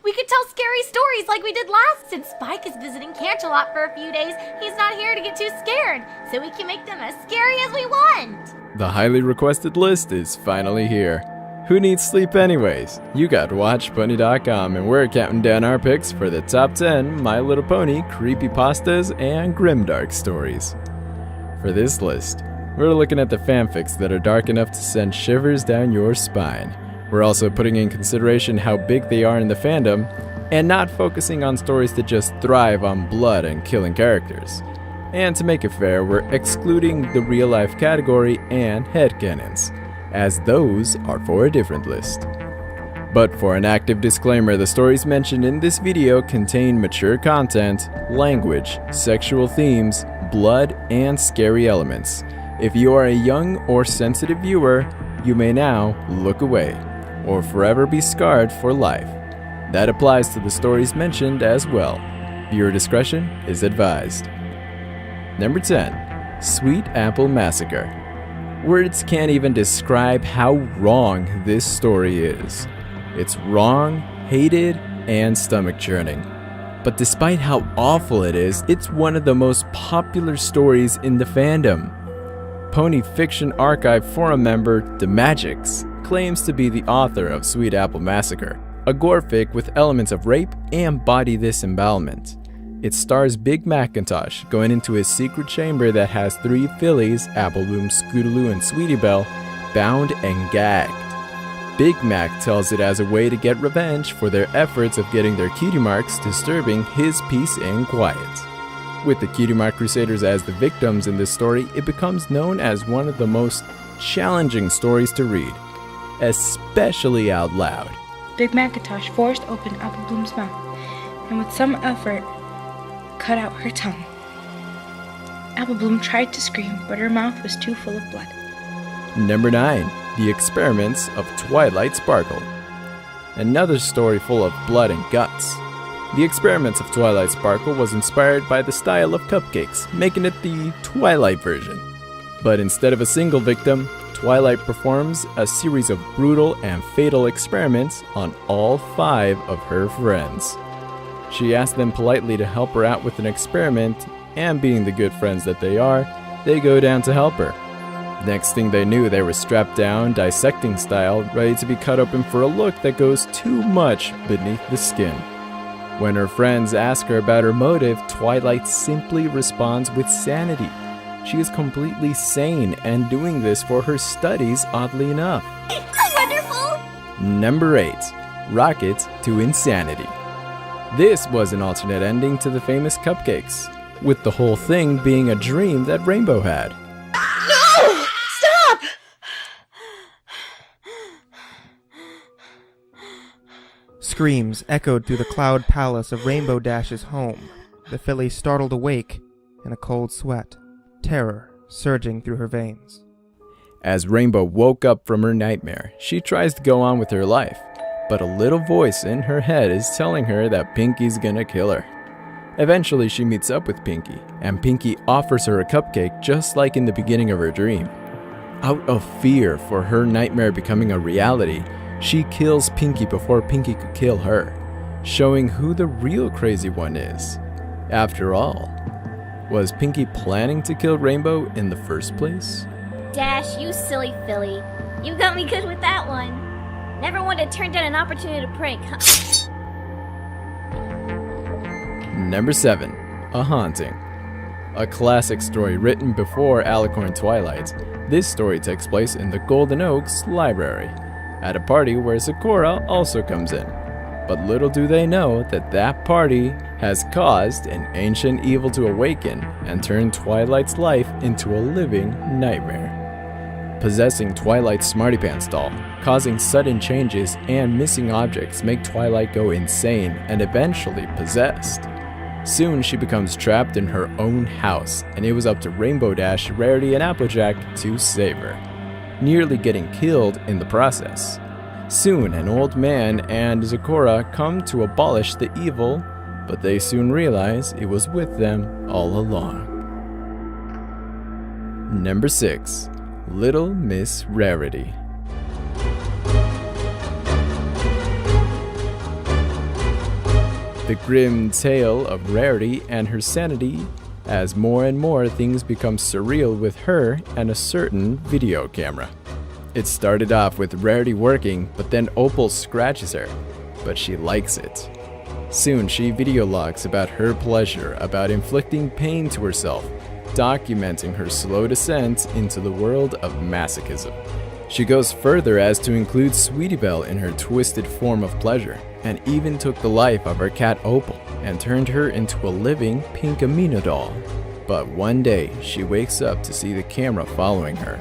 We could tell scary stories like we did last. Since Spike is visiting Canterlot for a few days, he's not here to get too scared, so we can make them as scary as we want. The highly requested list is finally here. Who needs sleep anyways? You got WatchPony.com, and we're counting down our picks for the top 10 My Little Pony Creepypastas and Grimdark stories. For this list, we're looking at the fanfics that are dark enough to send shivers down your spine. We're also putting in consideration how big they are in the fandom, and not focusing on stories that just thrive on blood and killing characters. And to make it fair, we're excluding the real-life category and headcanons, as those are for a different list. But for an active disclaimer, the stories mentioned in this video contain mature content, language, sexual themes, blood, and scary elements. If you are a young or sensitive viewer, you may now look away, or forever be scarred for life. That applies to the stories mentioned as well. Viewer discretion is advised. Number 10. Sweet Apple Massacre. Words can't even describe how wrong this story is. It's wrong, hated, and stomach-churning. But despite how awful it is, it's one of the most popular stories in the fandom. Pony Fiction Archive forum member DeMagix claims to be the author of Sweet Apple Massacre, a gore fic with elements of rape and body disembowelment. It stars Big Macintosh going into his secret chamber that has 3 fillies, Apple Bloom, Scootaloo, and Sweetie Belle, bound and gagged. Big Mac tells it as a way to get revenge for their efforts of getting their cutie marks disturbing his peace and quiet. With the Cutie Mark Crusaders as the victims in this story, it becomes known as one of the most challenging stories to read, especially out loud. Big Macintosh forced open Apple Bloom's mouth, and with some effort, cut out her tongue. Apple Bloom tried to scream, but her mouth was too full of blood. Number 9. The Experiments of Twilight Sparkle. Another story full of blood and guts. The Experiments of Twilight Sparkle was inspired by the style of cupcakes, making it the Twilight version. But instead of a single victim, Twilight performs a series of brutal and fatal experiments on all 5 of her friends. She asked them politely to help her out with an experiment, and being the good friends that they are, they go down to help her. Next thing they knew, they were strapped down, dissecting style, ready to be cut open for a look that goes too much beneath the skin. When her friends ask her about her motive, Twilight simply responds with sanity. She is completely sane and doing this for her studies, oddly enough. Wonderful! Number 8. Rocket to Insanity. This was an alternate ending to the famous cupcakes, with the whole thing being a dream that Rainbow had. No! Stop! Screams echoed through the cloud palace of Rainbow Dash's home. The filly startled awake in a cold sweat, terror surging through her veins. As Rainbow woke up from her nightmare, she tries to go on with her life, but a little voice in her head is telling her that Pinky's gonna kill her. Eventually, she meets up with Pinky, and Pinky offers her a cupcake just like in the beginning of her dream. Out of fear for her nightmare becoming a reality, she kills Pinky before Pinky could kill her, showing who the real crazy one is. After all, was Pinky planning to kill Rainbow in the first place? Dash, you silly filly. You got me good with that one. Never wanted to turn down an opportunity to prank, huh? Number 7. A Haunting. A classic story written before Alicorn Twilight, this story takes place in the Golden Oaks Library, at a party where Sakura also comes in. But little do they know that that party has caused an ancient evil to awaken and turn Twilight's life into a living nightmare. Possessing Twilight's Smarty Pants doll, causing sudden changes and missing objects make Twilight go insane and eventually possessed. Soon she becomes trapped in her own house, and it was up to Rainbow Dash, Rarity, and Applejack to save her, nearly getting killed in the process. Soon an old man and Sakura come to abolish the evil, but they soon realize it was with them all along. Number 6. Little Miss Rarity. The grim tale of Rarity and her sanity as more and more things become surreal with her and a certain video camera. It started off with Rarity working, but then Opal scratches her, but she likes it. Soon she video logs about her pleasure, about inflicting pain to herself, documenting her slow descent into the world of masochism. She goes further as to include Sweetie Belle in her twisted form of pleasure, and even took the life of her cat Opal and turned her into a living pink Amino doll. But one day she wakes up to see the camera following her,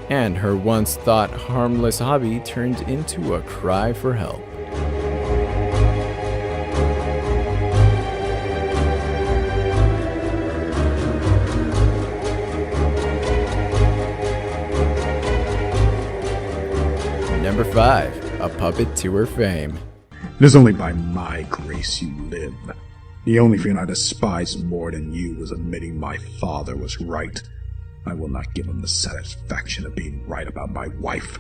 and her once thought harmless hobby turned into a cry for help. Number 5. A puppet to her fame. It is only by my grace you live. The only thing I despise more than you was admitting my father was right. I will not give him the satisfaction of being right about my wife.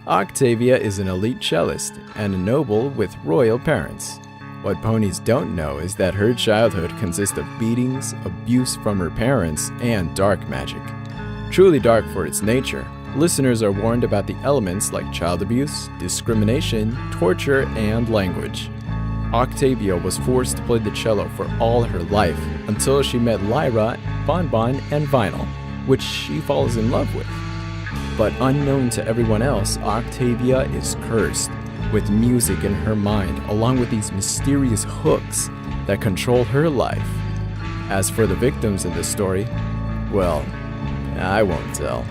Octavia is an elite cellist and a noble with royal parents. What ponies don't know is that her childhood consists of beatings, abuse from her parents, and dark magic. Truly dark for its nature, listeners are warned about the elements like child abuse, discrimination, torture, and language. Octavia was forced to play the cello for all her life until she met Lyra, Bonbon, and Vinyl, which she falls in love with. But unknown to everyone else, Octavia is cursed, with music in her mind along with these mysterious hooks that control her life. As for the victims in this story, well, I won't tell.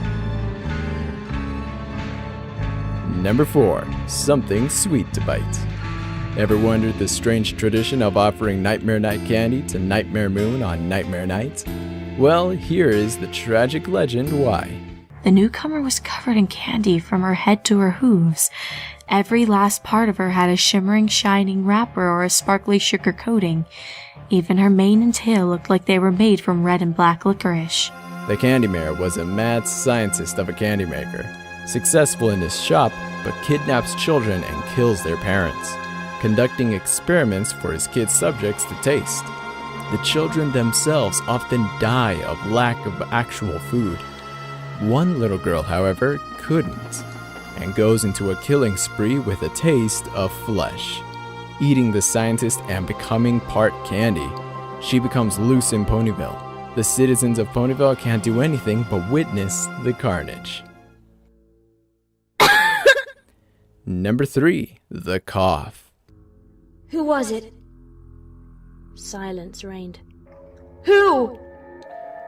Number 4. Something sweet to bite. Ever wondered the strange tradition of offering Nightmare Night candy to Nightmare Moon on Nightmare Night? Well, here is the tragic legend why. The newcomer was covered in candy from her head to her hooves. Every last part of her had a shimmering, shining wrapper or a sparkly sugar coating. Even her mane and tail looked like they were made from red and black licorice. The Candy Mayor was a mad scientist of a candy maker, successful in his shop, but kidnaps children and kills their parents, conducting experiments for his kids' subjects to taste. The children themselves often die of lack of actual food. One little girl, however, couldn't, and goes into a killing spree with a taste of flesh. Eating the scientist and becoming part candy, she becomes loose in Ponyville. The citizens of Ponyville can't do anything but witness the carnage. Number 3. The Cough. Who was it? Silence reigned. Who?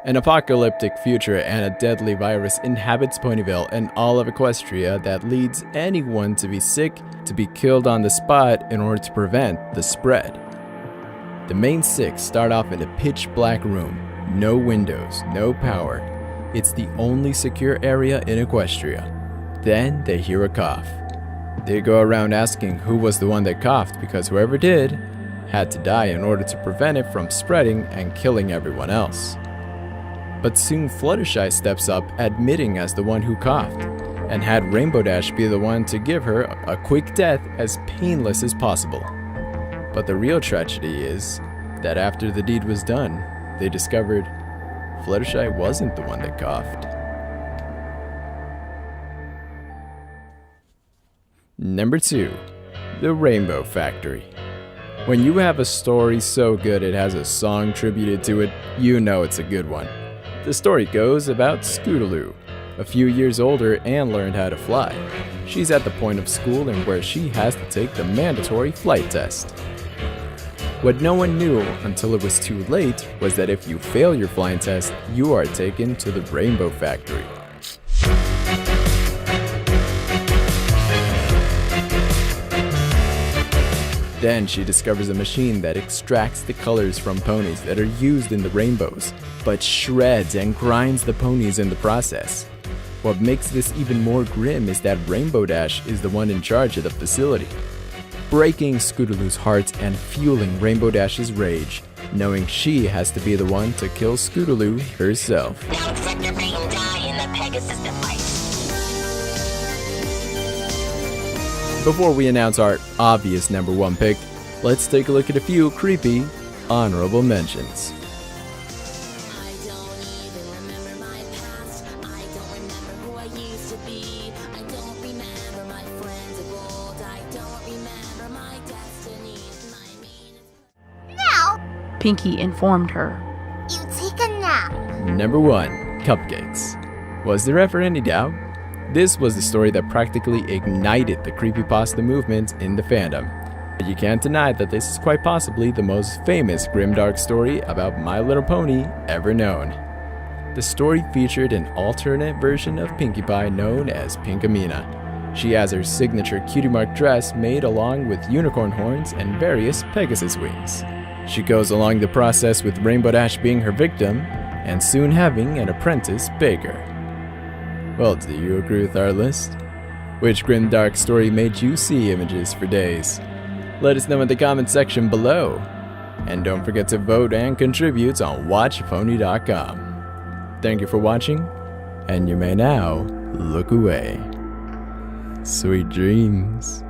An apocalyptic future and a deadly virus inhabits Ponyville and all of Equestria that leads anyone to be sick to be killed on the spot in order to prevent the spread. The main 6 start off in a pitch black room, no windows, no power. It's the only secure area in Equestria. Then they hear a cough. They go around asking who was the one that coughed because whoever did had to die in order to prevent it from spreading and killing everyone else. But soon Fluttershy steps up, admitting as the one who coughed, and had Rainbow Dash be the one to give her a quick death as painless as possible. But the real tragedy is that after the deed was done, they discovered Fluttershy wasn't the one that coughed. Number 2. The Rainbow Factory. When you have a story so good it has a song tributed to it, you know it's a good one. The story goes about Scootaloo, a few years older and learned how to fly. She's at the point of school in where she has to take the mandatory flight test. What no one knew until it was too late was that if you fail your flying test, you are taken to the Rainbow Factory. Then she discovers a machine that extracts the colors from ponies that are used in the rainbows, but shreds and grinds the ponies in the process. What makes this even more grim is that Rainbow Dash is the one in charge of the facility, breaking Scootaloo's heart and fueling Rainbow Dash's rage, knowing she has to be the one to kill Scootaloo herself. Now accept your fate and die in the Pegasus device. Before we announce our obvious number 1 pick, let's take a look at a few creepy honorable mentions. Pinky informed her. You take a nap. Number 1. Cupcakes. Was there ever any doubt? This was the story that practically ignited the creepypasta movement in the fandom. But you can't deny that this is quite possibly the most famous Grimdark story about My Little Pony ever known. The story featured an alternate version of Pinkie Pie known as Pinkamena. She has her signature cutie mark dress made along with unicorn horns and various Pegasus wings. She goes along the process with Rainbow Dash being her victim, and soon having an apprentice baker. Well, do you agree with our list? Which Grimdark story made you see images for days? Let us know in the comment section below. And don't forget to vote and contribute on watchpony.com. Thank you for watching, and you may now look away. Sweet dreams.